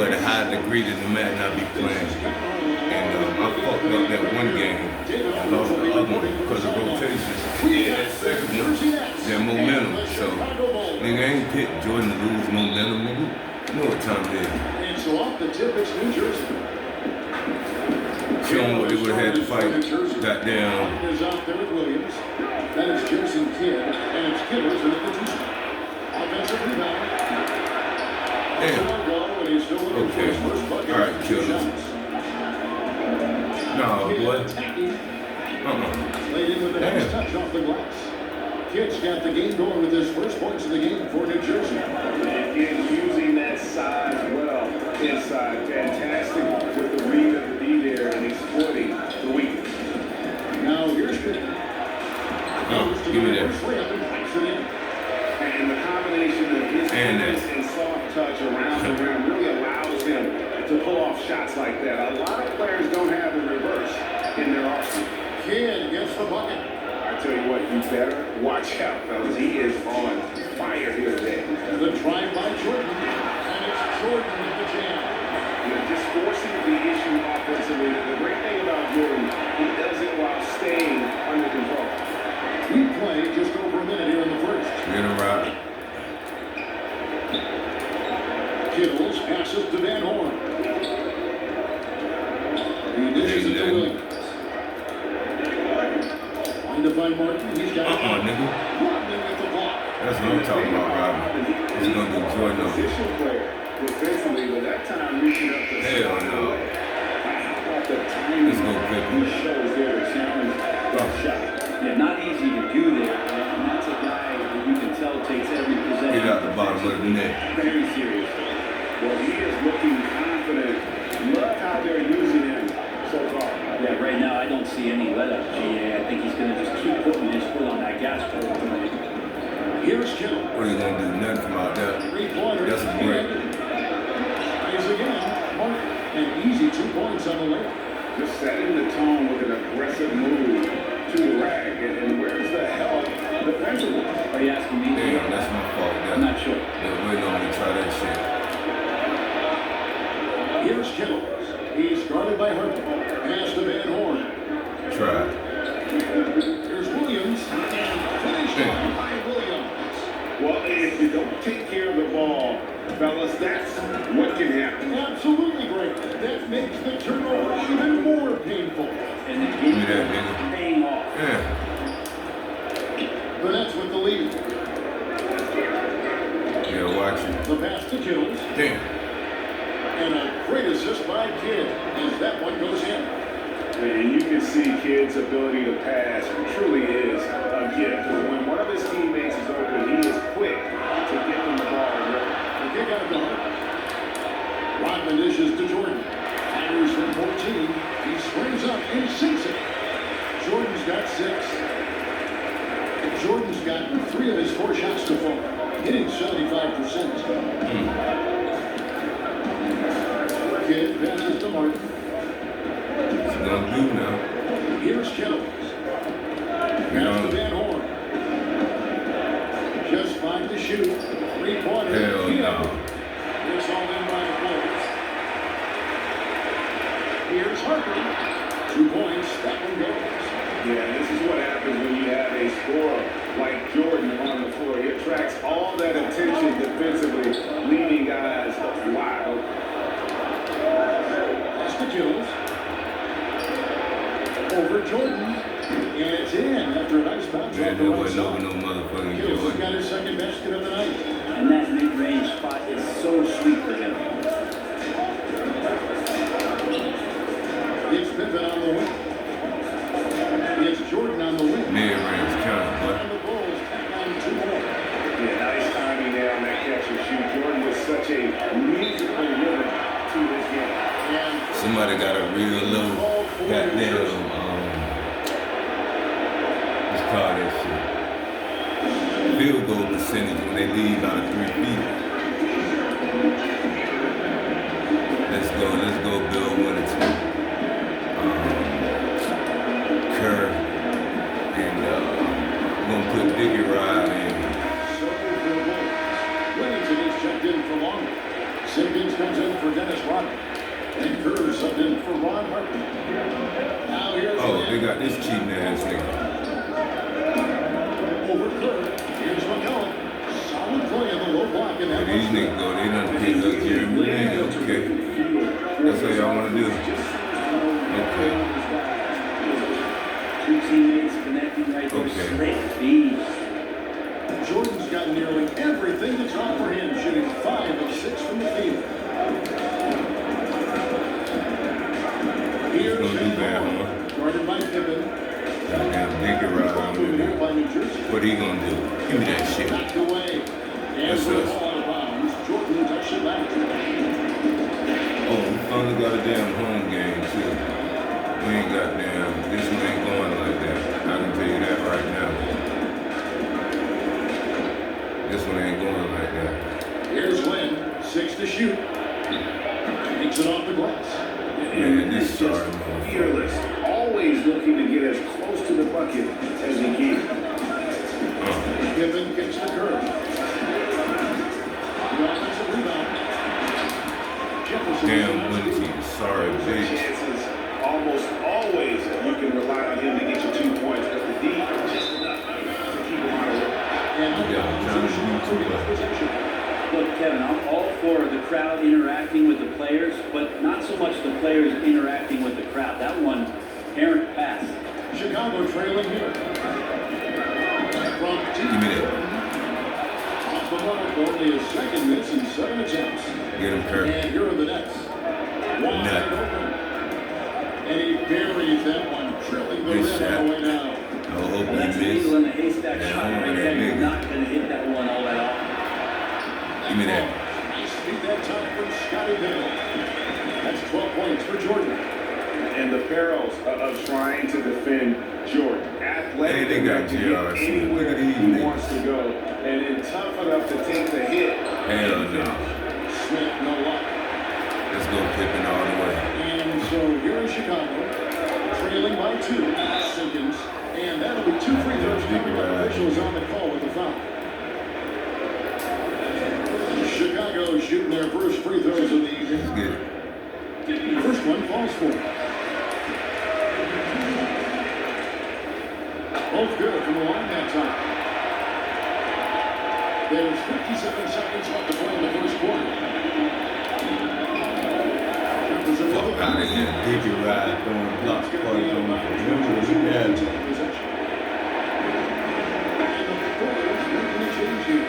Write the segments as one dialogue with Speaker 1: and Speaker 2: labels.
Speaker 1: to a high degree than the man I be playing. And I fucked up that one game. I lost the other one because of rotation. Yeah, that second one, that momentum. So, nigga, I ain't picked Jordan to lose momentum, nigga. You know what time it is.
Speaker 2: And so off the tip, it's New Jersey.
Speaker 1: Showing what they would have had to fight. Goddamn.
Speaker 2: Is out there with Williams. That is Jason Kidd, and it's Kiddles in the two. Offensive rebound.
Speaker 1: Damn. Okay. All right, Kiddles. Nah, boy.
Speaker 2: Laid in with the next touch off the glass. Kidd's got the game going with his first points of the game for New Jersey.
Speaker 3: And Kidd using that size well inside. Fantastic with the read of the D there, and exploiting the weakness.
Speaker 2: Now here's Kidd.
Speaker 1: Give me that.
Speaker 3: And the combination of his fitness and soft touch around the rim really allows him to pull off shots like that. A lot of players don't have the reverse in their arsenal.
Speaker 2: Kidd gets the bucket.
Speaker 3: I tell you what, you better watch out, fellas. He is on fire here today.
Speaker 2: The drive by Jordan, and it's Jordan with the jam.
Speaker 3: You know, just forcing the issue offensively. The great thing about Jordan, he does it while staying under control.
Speaker 2: We play just over a minute here in the first.
Speaker 1: Get him right.
Speaker 2: Kittles passes to Van Horn. He dishes it to Williams. Trying to find Martin. He's got
Speaker 1: nigga.
Speaker 2: Rodman with the block.
Speaker 1: That's what I'm talking about, Robin. He's going to do Jordan over.
Speaker 3: Position player defensively, but that time reaching up to
Speaker 1: hell no.
Speaker 3: How about the timing?
Speaker 1: Let's go quick.
Speaker 3: He shows there to challenge rough shot.
Speaker 4: Yeah, not easy to do there, and that's a guy that you can tell takes every possession.
Speaker 1: Get out the bottom of the net.
Speaker 4: Very seriously.
Speaker 3: Well, he is looking confident. Look how they're using him so far.
Speaker 4: Yeah, right now I don't see any let up, GA. I think he's going to just keep putting his foot on that gas pedal tonight.
Speaker 2: Here's Kittle.
Speaker 1: What are you going to do? Nothing from out there.
Speaker 2: Three-pointer.
Speaker 1: That's a break.
Speaker 2: Tries again. Martin. An easy 2 points on the layup.
Speaker 3: Just setting the tone with an aggressive move to the rack. And where's the help defensively?
Speaker 4: Are you asking me?
Speaker 1: Damn, that's my fault.
Speaker 4: I'm not sure.
Speaker 1: They're waiting on me to try that shit.
Speaker 2: Here's Kittle. He's guarded by Harper. Pass to Van Horn.
Speaker 1: Try.
Speaker 2: Here's Williams. And finished by Williams.
Speaker 3: Well, if you don't take care of the ball, fellas, that's what can happen.
Speaker 2: Absolutely great. That makes the turnover even more painful.
Speaker 4: And the game is paying off.
Speaker 1: Yeah.
Speaker 2: But that's with the lead.
Speaker 1: Yeah, watch it.
Speaker 2: The pass to Kittles.
Speaker 1: Damn.
Speaker 2: And a great assist by Kidd as that one goes in.
Speaker 3: And you can see Kidd's ability to pass truly is a gift. When one of his teammates is open, he is quick to get them the ball.
Speaker 2: The kick out to Hart. Rodman dishes to Jordan. Fires from 14. He springs up and sinks it. Jordan's got 6. Jordan's gotten 3 of his 4 shots to fall, hitting 75%. Kidd passes to Martin.
Speaker 1: What's he going to do now?
Speaker 2: Here's Kittles. Pass to Van Horn. Just 5 to shoot. 3-pointer.
Speaker 1: Hell no.
Speaker 2: It's all in by the players. Here's Harper. 2 points. That one goes.
Speaker 3: Yeah, this is what happens when you have a scorer like Jordan on the floor. He attracts all that attention defensively, leaving guys wild.
Speaker 2: That's the Kills. Over Jordan. And it's in after a nice bounce.
Speaker 1: Man, there wasn't over no motherfucking
Speaker 2: Kills
Speaker 1: Jordan.
Speaker 2: got his second basket of the night.
Speaker 4: And that mid-range spot is so sweet for him.
Speaker 2: It's Pippen on the wing. It's Jordan on the wing.
Speaker 1: Mid-range count,
Speaker 2: And the Bulls tack on 2 more.
Speaker 3: Yeah, nice timing there on that catch and shoot. Jordan was such a musical rhythm to this game.
Speaker 2: And
Speaker 1: somebody got a real low goddamn, let's call that shit, field goal percentage when they leave out of 3 feet. Let's go, Bill 1 and 2. Kerr and gonna put Diggy Ride in.
Speaker 2: so for the Bulls. Wellington is checked in for longer. Simpkins comes in for Dennis Rodman. And Kerr subbed in for Ron Hartman. Now here's
Speaker 1: They got this cheating ass nigga.
Speaker 2: over Kerr. Here's McCollum. Solid play in the low block. And that
Speaker 1: These niggas go, they done picked up Jeremy Lin. Okay. That's what y'all want to do. Okay.
Speaker 4: Two teammates connecting right there.
Speaker 1: Okay.
Speaker 4: Slick feed.
Speaker 2: Jordan's got nearly everything that's on for him, shooting 5 of 6 from the field. Here's
Speaker 1: Gonna do bad, huh?
Speaker 2: guarded by Pippen.
Speaker 1: Goddamn nigga right on
Speaker 2: Here
Speaker 1: me.
Speaker 2: by New Jersey.
Speaker 1: What he gonna do? Give me that shit.
Speaker 2: Knocked away. And
Speaker 1: That's
Speaker 2: with the
Speaker 1: us.
Speaker 2: ball out of bounds, Jordan touched it back.
Speaker 1: Oh, we finally got a damn home game too. We ain't got damn, this one ain't going like that. I can tell you that right now. This one ain't going like that.
Speaker 2: Here's Lynn, 6 to shoot. Takes it off the glass.
Speaker 1: Man, this sorry
Speaker 3: just
Speaker 1: motherfucker.
Speaker 3: fearless, always looking to get as close to the bucket as he can.
Speaker 2: Pippen kicks the curve. The offensive rebound. Jefferson.
Speaker 1: Damn, Lindsay, sorry, bitch.
Speaker 3: Chances, almost always you can rely on him to get you 2 points, but the D just enough to keep him out of it.
Speaker 2: And
Speaker 1: Yeah, I'm trying to do too much.
Speaker 4: Look, Kevin, I'm all for the crowd interacting with the players, but not so much the players interacting with the crowd. That one, errant pass.
Speaker 2: Chicago trailing here. From
Speaker 1: Give me that.
Speaker 2: off the mark, only a second miss and 7 attempts.
Speaker 1: Get him, Kirk.
Speaker 2: And here are the Nets. Wide
Speaker 1: Net.
Speaker 2: open. And he buries that one, drilling the
Speaker 1: Good
Speaker 2: rim
Speaker 1: shot.
Speaker 2: all the way down.
Speaker 1: I hope
Speaker 4: That's
Speaker 1: he
Speaker 4: a needle
Speaker 1: missed.
Speaker 4: in the haystack
Speaker 1: Yeah,
Speaker 4: shot
Speaker 1: I
Speaker 4: right
Speaker 1: want
Speaker 4: there.
Speaker 1: that
Speaker 4: You're
Speaker 1: nigga.
Speaker 4: not going to hit that one all that often.
Speaker 1: Give me that.
Speaker 2: Nice feed that time from Scotty Pippen. That's 12 points for Jordan.
Speaker 3: And the perils of trying to defend Jordan. Athletic
Speaker 1: Hey, they got
Speaker 3: enough to get
Speaker 1: JR. Look
Speaker 3: anywhere
Speaker 1: at these
Speaker 3: he
Speaker 1: niggas.
Speaker 3: wants to go, and then tough enough to take the hit.
Speaker 1: Hell no.
Speaker 2: Smith, no luck.
Speaker 1: Let's go Pippen all the way.
Speaker 2: And so here in Chicago, trailing by 2, Simpkins. And that'll be 2 free throws taken by officials on the call with the foul. Chicago shooting their first free throws of the evening.
Speaker 1: Let's get it.
Speaker 2: The first one falls for it. Both good from the line that time. There's 57 seconds left to play in the first quarter.
Speaker 1: Fuck out of here. Dickie ride, throwing block parties on the
Speaker 2: And the
Speaker 1: yeah.
Speaker 2: Bulls making a change here.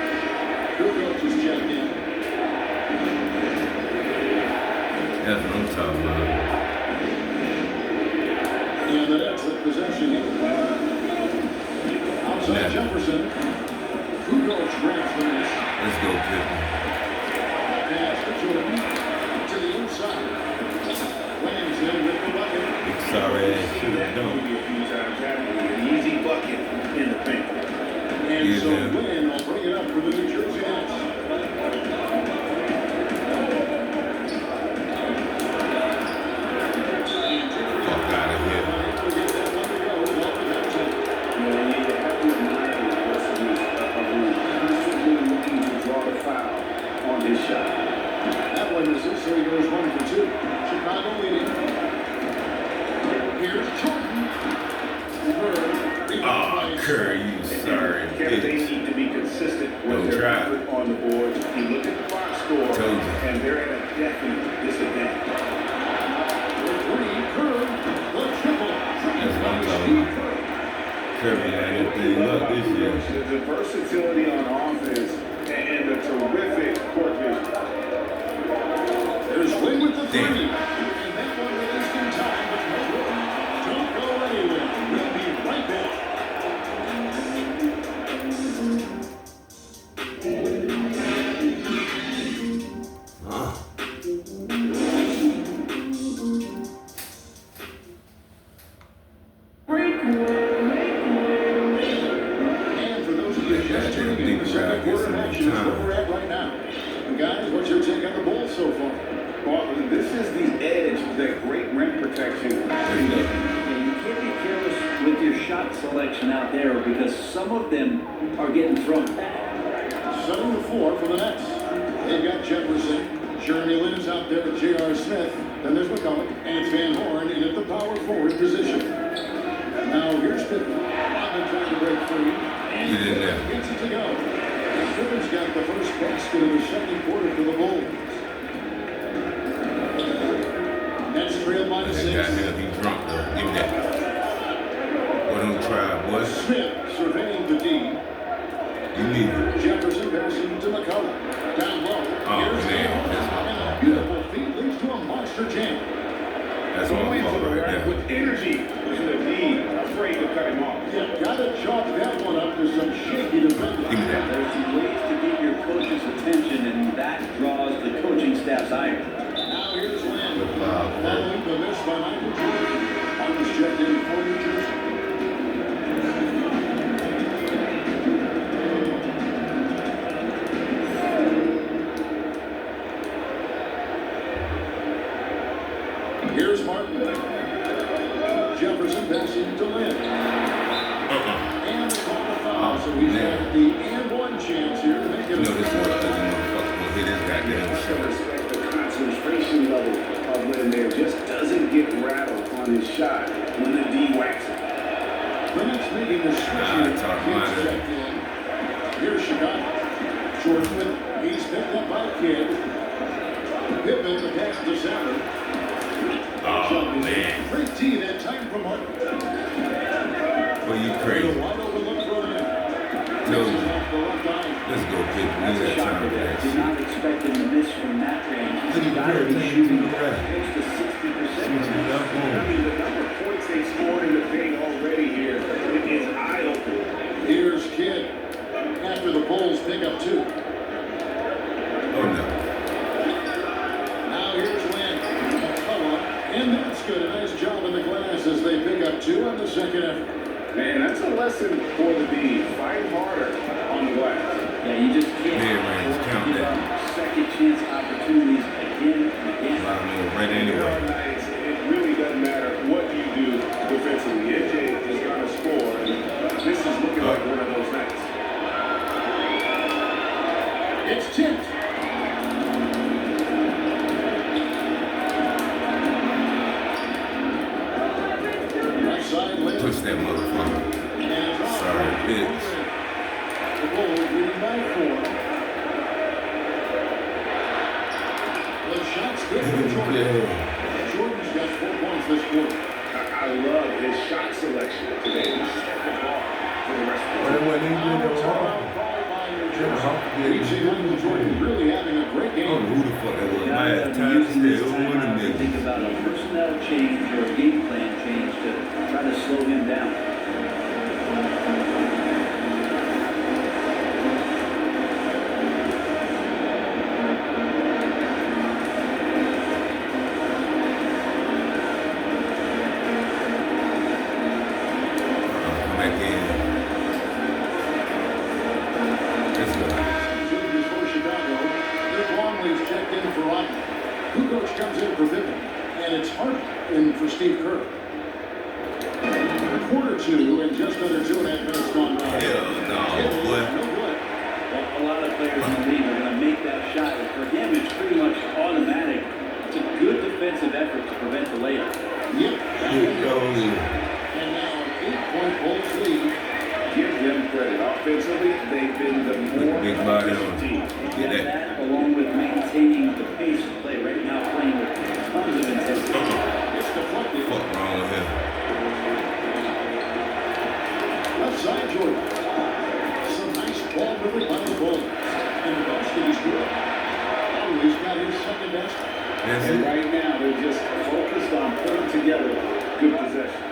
Speaker 2: Kukoc just checked in.
Speaker 1: That's what I'm talking about.
Speaker 2: And the Nets have possession here. Outside
Speaker 1: Net.
Speaker 2: Jefferson. Kukoc grabs the miss.
Speaker 1: Let's go Pippen.
Speaker 2: Pass to Jordan. To the inside. Lands in with the bucket.
Speaker 1: Big sorry ass
Speaker 3: Seen
Speaker 1: shit.
Speaker 3: that
Speaker 1: Don't.
Speaker 3: movie a few times, haven't we? An easy bucket in the paint.
Speaker 2: And
Speaker 1: Yeah,
Speaker 2: so
Speaker 1: man.
Speaker 2: Lynn will bring it up for the New Jersey Nets.
Speaker 1: Fuck out of here.
Speaker 2: We'll get that one to go. Well, that's it.
Speaker 3: You have to admire the aggressiveness of Lou. He's simply looking to draw the foul on his shot.
Speaker 2: That one misses, so he goes 1 for 2. Chicago leading. Here's Jordan.
Speaker 1: Oh, Curry, you sorry
Speaker 3: Kevin, they
Speaker 1: bitch.
Speaker 3: need to be consistent with
Speaker 1: Don't
Speaker 3: their
Speaker 1: try.
Speaker 3: effort on the board. You look at the box score,
Speaker 1: Told you.
Speaker 3: and they're at a definite disadvantage.
Speaker 2: The 3, Kerr, the triple.
Speaker 1: That's what I'm talking about. Kirby had that thing up this year.
Speaker 3: The versatility on offense and the terrific court vision.
Speaker 2: There's Lynn with the 3.
Speaker 1: Damn.
Speaker 2: And that one released in time, but no good. Don't go anywhere. We'll be right back. And for those of you just tuning in, the second quarter action is where we're at right now. And guys, what's your take on the Bulls so far?
Speaker 3: Well, this is the edge that great rim protection.
Speaker 1: There you go.
Speaker 4: And you can't be careless with your shot selection out there because some of them are getting thrown back.
Speaker 2: 7 to 4 for the Nets. They've got Jefferson, Jeremy Lin is out there with J.R. Smith. Then there's McCullough, and it's Van Horn in at the power forward position. Now here's Pippen. Mamba trying to break free. And
Speaker 1: Get in there.
Speaker 2: gets it to go. Pippen's got the first basket of the second quarter for the Bulls. Nets trail minus
Speaker 1: That
Speaker 2: 6.
Speaker 1: guy here, he drunk though. Give me that. What don't try, boy?
Speaker 2: Smith surveying the D.
Speaker 1: You need it.
Speaker 2: Jefferson passing to McCullough. Down low.
Speaker 1: Oh,
Speaker 2: Here's
Speaker 1: man.
Speaker 2: and a beautiful feed leads to a monster jam.
Speaker 1: That's
Speaker 3: Going
Speaker 1: my
Speaker 3: to
Speaker 1: fault
Speaker 3: the
Speaker 1: right
Speaker 3: rack
Speaker 1: there.
Speaker 3: with energy in the D, afraid to cut him off.
Speaker 2: Yeah, gotta chalk that one up to some shaky defending.
Speaker 1: Give me that.
Speaker 4: There's some ways to get your coach's attention, and that draws the coaching staff's ire.
Speaker 2: Now here's Lin.
Speaker 1: Good foul, man.
Speaker 2: Following the miss by Michael Jordan. Marcus checked in for New Jersey. Here's Martin. Jefferson passing to Lin. And they call the foul, so he's
Speaker 1: man.
Speaker 2: got the and one chance here to make it.
Speaker 1: You know this motherfucker will hit his goddamn
Speaker 3: I
Speaker 1: shot.
Speaker 3: respect the concentration level of Lin there. Just doesn't get rattled on his shot when the D whacks it.
Speaker 2: The Nets making the switch
Speaker 1: Nah,
Speaker 2: here.
Speaker 1: talk
Speaker 2: Kids
Speaker 1: about it.
Speaker 2: checked in. Here's Chicago. Jordan with, he's picked up by Kidd. Pippen the pass to Savage.
Speaker 1: Oh, man.
Speaker 2: Great D that time from Martin.
Speaker 1: Boy, you crazy.
Speaker 2: Wide open look for the net.
Speaker 1: Told you.
Speaker 2: Off the left eye.
Speaker 1: Let's go, Pippen. We
Speaker 4: That's a
Speaker 1: got
Speaker 4: shot
Speaker 1: time
Speaker 4: for
Speaker 1: for
Speaker 4: that.
Speaker 1: that
Speaker 4: Did
Speaker 1: shit.
Speaker 4: not expect him to miss from that range.
Speaker 1: Look
Speaker 4: He's
Speaker 1: at
Speaker 4: got to be
Speaker 1: everything
Speaker 4: shooting
Speaker 1: you got.
Speaker 4: close to 60%.
Speaker 3: I mean, the number of points they scored in the paint already here is eye-opening.
Speaker 2: Here's Kidd. After the Bulls pick up 2.
Speaker 1: Oh, no.
Speaker 2: Now here's Lin. And that's good. A nice job in the glass as they pick up 2 on the second effort.
Speaker 3: Man, that's a lesson for the D. Fight harder on the glass.
Speaker 4: Yeah, you just can't
Speaker 1: Mid-range, count
Speaker 4: give
Speaker 1: that.
Speaker 4: up second chance opportunities again and again.
Speaker 1: A lot of them right
Speaker 3: There are
Speaker 1: anyway.
Speaker 3: nights it really doesn't matter what you do defensively. NJ is going to score, and this is looking like one of those nights.
Speaker 2: It's tipped. Right side Lin.
Speaker 1: Push that motherfucker.
Speaker 2: And it's off.
Speaker 1: Sorry, bitch.
Speaker 2: The Bulls leading by 4. The shot's good for Jordan.
Speaker 1: Yeah.
Speaker 2: Jordan's got 4 points this quarter.
Speaker 3: I love his shot selection today. He set the bar for the rest of the
Speaker 1: What wasn't even in the
Speaker 2: Timeout
Speaker 1: wall?
Speaker 2: called by New
Speaker 1: Yeah,
Speaker 2: Jersey.
Speaker 1: yeah.
Speaker 2: Reaching Michael Jordan really having a great
Speaker 1: I don't know
Speaker 2: game.
Speaker 1: who the fuck that was.
Speaker 4: Yeah,
Speaker 1: Last time
Speaker 4: using this
Speaker 1: still one of
Speaker 4: timeout to
Speaker 1: them
Speaker 4: think
Speaker 1: niggas.
Speaker 4: about a personnel change or a game plan change to try to slow him down.
Speaker 1: Come back in. Let's go.
Speaker 2: Shooting for Chicago. Nick Longley's checked in for Rodney. Kukoc comes in for Pippen. And it's Hart in for Steve Kerr. Quarter 2 and just under 2.5 minutes gone by.
Speaker 1: Hell no, boy.
Speaker 2: No good.
Speaker 4: A lot of players in the league are going to make that shot. And for him, it's pretty much automatic. It's a good defensive effort to prevent the layup.
Speaker 2: Yep.
Speaker 1: Here we go.
Speaker 2: And now an 8-point Bulls lead.
Speaker 3: Give them credit. Offensively, they've been the more
Speaker 1: Big body on.
Speaker 3: team.
Speaker 1: Get that.
Speaker 4: That, along with maintaining the pace of play right now, playing with tons of intensity.
Speaker 2: It's deflected.
Speaker 1: Fuck wrong with him.
Speaker 2: Left side Jordan. Some nice ball movement by the Bulls. And the basket is good. Oh, he's got his second basket.
Speaker 1: That's
Speaker 3: And
Speaker 1: it.
Speaker 3: right now, they're just focused on putting together good possession.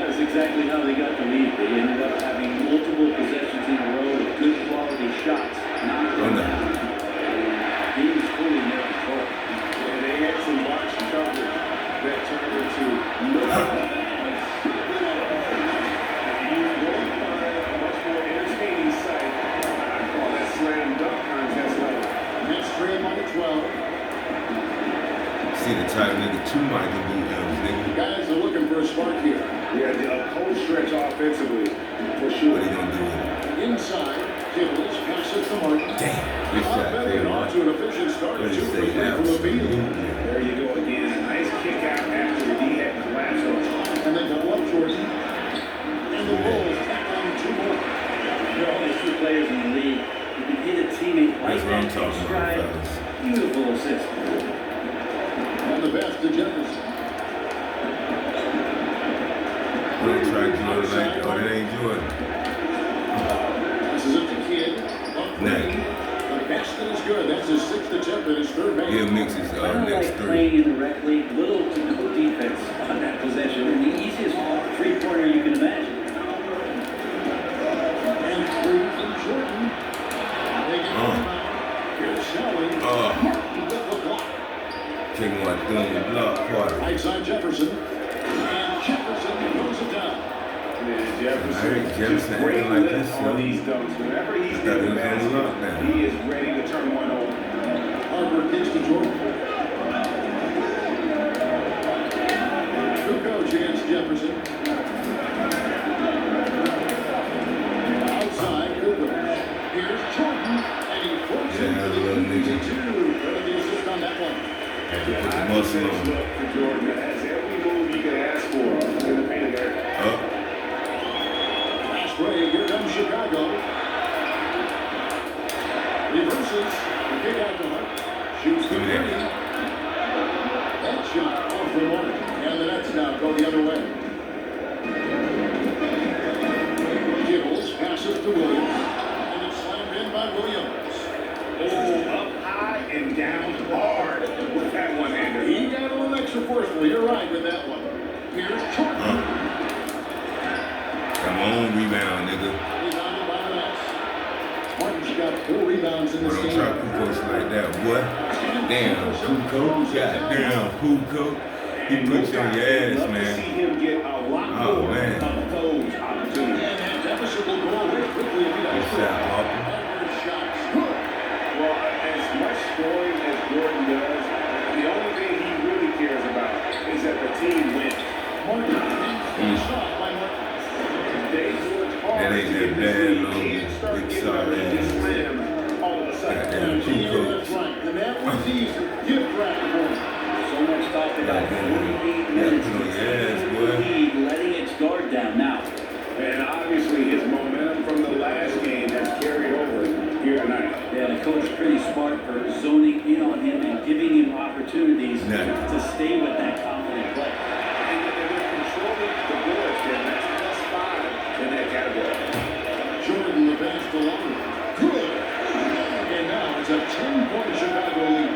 Speaker 4: That's exactly how they got the lead. They ended up having multiple possessions in a row with good quality shots. Knocked them down. Game is fully in their control.
Speaker 3: And they had some box coverage that turned into no. You won't find a much more entertaining sight. I call that slam dunk contest level.
Speaker 2: Nets trail by 12.
Speaker 1: See the type of nigga two Michael Williams, nigga.
Speaker 2: Guys are looking for a spark here.
Speaker 3: Yeah, a cold stretch offensively, for
Speaker 1: What
Speaker 3: sure.
Speaker 1: he gonna do with it?
Speaker 2: Inside, Kibbles passes to Martin.
Speaker 1: Damn, good shot,
Speaker 2: And
Speaker 1: Taylor.
Speaker 2: off to an efficient start.
Speaker 1: What did
Speaker 2: 2
Speaker 1: you
Speaker 2: for
Speaker 1: say?
Speaker 2: 3 from the field.
Speaker 1: Absolutely.
Speaker 3: There you go again. A nice kick out after the D-head collapse on him.
Speaker 2: And they double up Jordan. And the Bulls tack on 2 more.
Speaker 4: There are only 2 players in the league who can hit a teammate like
Speaker 1: That's what I'm
Speaker 4: that in
Speaker 1: talking about,
Speaker 4: stride.
Speaker 1: fellas.
Speaker 4: Beautiful assist.
Speaker 2: And the pass to Jefferson.
Speaker 1: Don't try to do it like that. Oh, that ain't Jordan.
Speaker 2: This is it to Kidd.
Speaker 1: Nah.
Speaker 2: The basket is good. That's his 6th attempt and his 3rd make.
Speaker 1: He'll mix his
Speaker 4: I don't
Speaker 1: next
Speaker 4: like
Speaker 1: 3.
Speaker 4: playing in the rec league. Little to no defense on that possession. And the easiest 3-pointer you can imagine.
Speaker 2: And 3 from Jordan. They get the rebound. Here's Shelley. Martin with the block.
Speaker 1: Taking what doing the block party.
Speaker 2: Right side Jefferson. And Jefferson throws it down.
Speaker 3: Yeah,
Speaker 1: I heard Jefferson
Speaker 3: just great
Speaker 1: acting like
Speaker 3: lift
Speaker 1: this,
Speaker 3: on
Speaker 1: yo.
Speaker 3: these dunks. Whenever he's
Speaker 1: Thought he
Speaker 3: in the
Speaker 1: was on lock
Speaker 3: basket,
Speaker 1: now.
Speaker 3: he is ready to turn one over.
Speaker 2: Harper kicks to Jordan. Good coach against Jefferson. Outside, good coach. Here's Jordan, and he floats
Speaker 1: Yeah,
Speaker 2: into the
Speaker 1: little nigga.
Speaker 2: 2. Credit the assist on that one.
Speaker 1: Had to put the muscle on.
Speaker 3: Look for Jordan. That has every move you could ask for in the paint area.
Speaker 1: Up.
Speaker 2: Fast break, here comes Chicago. Reverses, the kick out to Hart. Shoots the 3. That shot off the mark, and the Nets now go the other way. Giddles passes to Williams, and it's slammed in by Williams.
Speaker 3: Oh, up high and down hard with that one-hander.
Speaker 2: He got a little extra forceful. You're right with that one. Here's Jordan.
Speaker 1: Come on, rebound, nigga.
Speaker 2: Rebounded by the Nets. Martin's got 4 rebounds in
Speaker 1: Boy,
Speaker 2: this
Speaker 1: don't
Speaker 2: game.
Speaker 1: try Kukoc like that, boy. Damn, Kukoc. Goddamn, Kukoc. He puts you on your ass,
Speaker 3: Love to
Speaker 1: man.
Speaker 3: see him get a lot
Speaker 1: Oh,
Speaker 3: more
Speaker 1: man.
Speaker 3: of those opportunities.
Speaker 2: And that deficit will go away quickly if he
Speaker 1: Good
Speaker 2: does.
Speaker 1: shot, Harper.
Speaker 2: Edwards shots. Good.
Speaker 3: Well, as much scoring as Jordan does, the only thing he really cares about is that the team wins.
Speaker 2: Martin and shot by Martin.
Speaker 3: They worked hard
Speaker 1: That ain't
Speaker 3: to
Speaker 1: that
Speaker 3: get this
Speaker 1: bad,
Speaker 3: lead.
Speaker 1: little
Speaker 3: Can't start
Speaker 1: big
Speaker 3: getting up
Speaker 1: sorry
Speaker 3: and just
Speaker 1: ass.
Speaker 3: slam all of a sudden.
Speaker 1: Goddamn
Speaker 2: That's
Speaker 1: Kukoc.
Speaker 2: right. And that was easy. Gift wrap for him.
Speaker 4: So much talk about
Speaker 1: Goddamn.
Speaker 4: 48
Speaker 1: Yeah,
Speaker 4: minutes
Speaker 1: put on
Speaker 4: to
Speaker 1: your ass,
Speaker 4: take
Speaker 1: boy.
Speaker 4: the lead, letting its guard down now.
Speaker 3: And obviously his momentum from the last game has carried over here tonight.
Speaker 4: Yeah, the coach pretty smart for zoning in on him and giving him opportunities
Speaker 1: Yeah.
Speaker 4: to stay with that confident play.
Speaker 3: And they're controlling the boards, Ken. That's plus 5 in that category.
Speaker 2: Jordan the pass to Long. Good. And now it's a 10-point Chicago lead.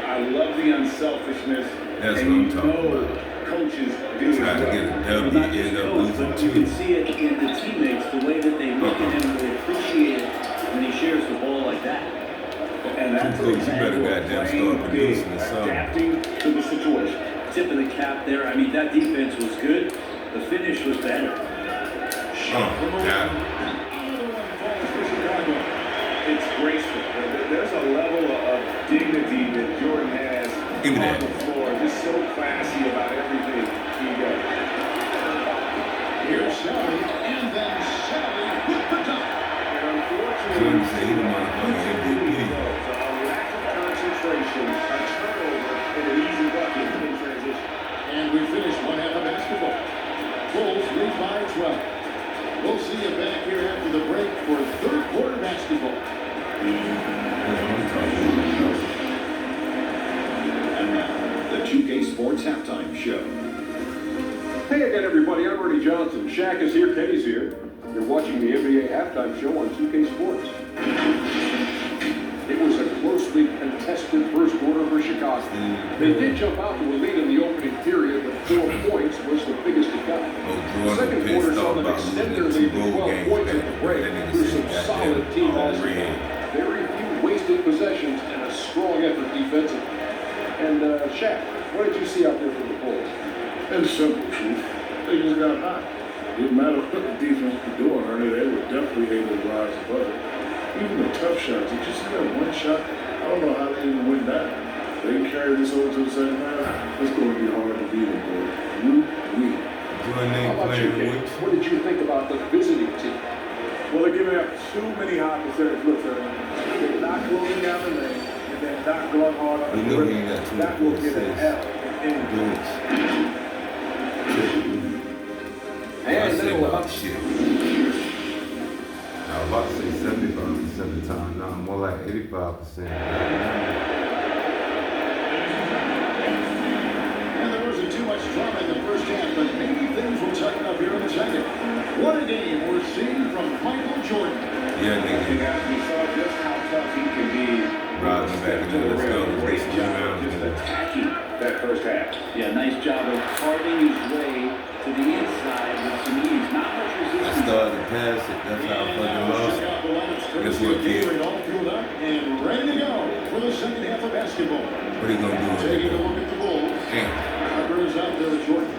Speaker 3: I love the unselfishness.
Speaker 1: That's
Speaker 3: and
Speaker 1: what I'm
Speaker 3: you
Speaker 1: talking
Speaker 3: know
Speaker 1: about.
Speaker 3: Coaches do
Speaker 1: Try to
Speaker 3: it.
Speaker 1: get a
Speaker 4: Well,
Speaker 1: W,
Speaker 4: not just
Speaker 1: end up
Speaker 4: coach,
Speaker 1: losing
Speaker 4: but you can
Speaker 1: 2.
Speaker 4: see it in the teammates, the way that they look at him, they appreciate it when he shares the ball like that.
Speaker 3: And that's
Speaker 1: Coach, you better
Speaker 3: example of
Speaker 1: goddamn
Speaker 3: playing
Speaker 1: start producing
Speaker 3: big,
Speaker 1: or something.
Speaker 3: adapting to the situation.
Speaker 4: Tip of the cap there. I mean, that defense was good. The finish was better.
Speaker 1: Got him.
Speaker 2: Another one falls for Chicago.
Speaker 3: It's graceful. There's a level of dignity that Jordan has
Speaker 1: Give me
Speaker 3: on
Speaker 1: that.
Speaker 3: the floor. Just so classy about everything he does.
Speaker 2: Here's Shelley. And then Shelley with the dunk.
Speaker 3: And unfortunately,
Speaker 1: Jordan said he the motherfucking MVP.
Speaker 3: a lack of concentration, a turnover, and an easy bucket in transition.
Speaker 2: And we finish one half of basketball. Bulls lead by 12. We'll see you back here after the break for 3rd quarter basketball.
Speaker 1: That's what I'm talking about.
Speaker 5: And now, the 2K Sports Halftime Show.
Speaker 6: Hey again, everybody. I'm Ernie Johnson. Shaq is here. Kenny's here. You're watching the NBA Halftime Show on 2K Sports. It was a closely contested first quarter for Chicago. They did jump out to a lead in the opening period, but 4 points was the biggest it got.
Speaker 1: Oh,
Speaker 6: The second
Speaker 1: Jordan
Speaker 6: quarter
Speaker 1: pissed
Speaker 6: saw
Speaker 1: off
Speaker 6: them
Speaker 1: about
Speaker 6: extend
Speaker 1: losing
Speaker 6: their
Speaker 1: the
Speaker 6: lead to 12
Speaker 1: 2
Speaker 6: points
Speaker 1: games.
Speaker 6: at the break
Speaker 1: That nigga
Speaker 6: through
Speaker 1: said,
Speaker 6: some solid
Speaker 1: goddamn,
Speaker 6: team
Speaker 1: all
Speaker 6: basketball.
Speaker 1: red.
Speaker 6: Very few wasted possessions and a strong effort defensively. And Shaq, what did you see out there from the Bulls?
Speaker 7: It's simple, Chief. They just got hot. Didn't matter what the defense was doing, Ernie, they were definitely able to rise above it. Even the tough shots, did you see that one shot? I don't know how they even went down. They carried this over to the second half. It's going to be hard to beat them, boy. We.
Speaker 1: Jordan
Speaker 6: How
Speaker 1: ain't
Speaker 6: about you,
Speaker 1: playing
Speaker 6: Kenny?
Speaker 1: with.
Speaker 6: What did you think about the visiting team?
Speaker 7: Well, they're giving giving up too many high percentage looks at him. They're not closing down the lane, and then not going hard on the
Speaker 1: know he
Speaker 7: rim.
Speaker 1: ain't got too
Speaker 7: That
Speaker 1: many
Speaker 7: will get an L in any game.
Speaker 1: I say a lot of shit. I was about to say 75% of the time. Now more like 85%.
Speaker 2: And there wasn't too much drama in the first half, but maybe things will tighten up here in the second. What a game we're seeing from Michael Jordan.
Speaker 1: Yeah, nigga.
Speaker 3: Guys, we saw just how tough he can be.
Speaker 1: Riding back in there. Let's go.
Speaker 3: Great
Speaker 1: Let's
Speaker 3: job
Speaker 1: go.
Speaker 3: just attacking that first half.
Speaker 4: Yeah, nice job of carving his way to the inside with some ease. Not much
Speaker 1: I
Speaker 4: resistance.
Speaker 1: started to pass it. That's how I fucking lost. Guess what, kid?
Speaker 2: All fueled up and ready to go for the second half of basketball.
Speaker 1: What are you gonna do with
Speaker 2: Taking a
Speaker 1: it?
Speaker 2: look at the Bulls.
Speaker 1: Damn.
Speaker 2: Harper is out there at Jordan.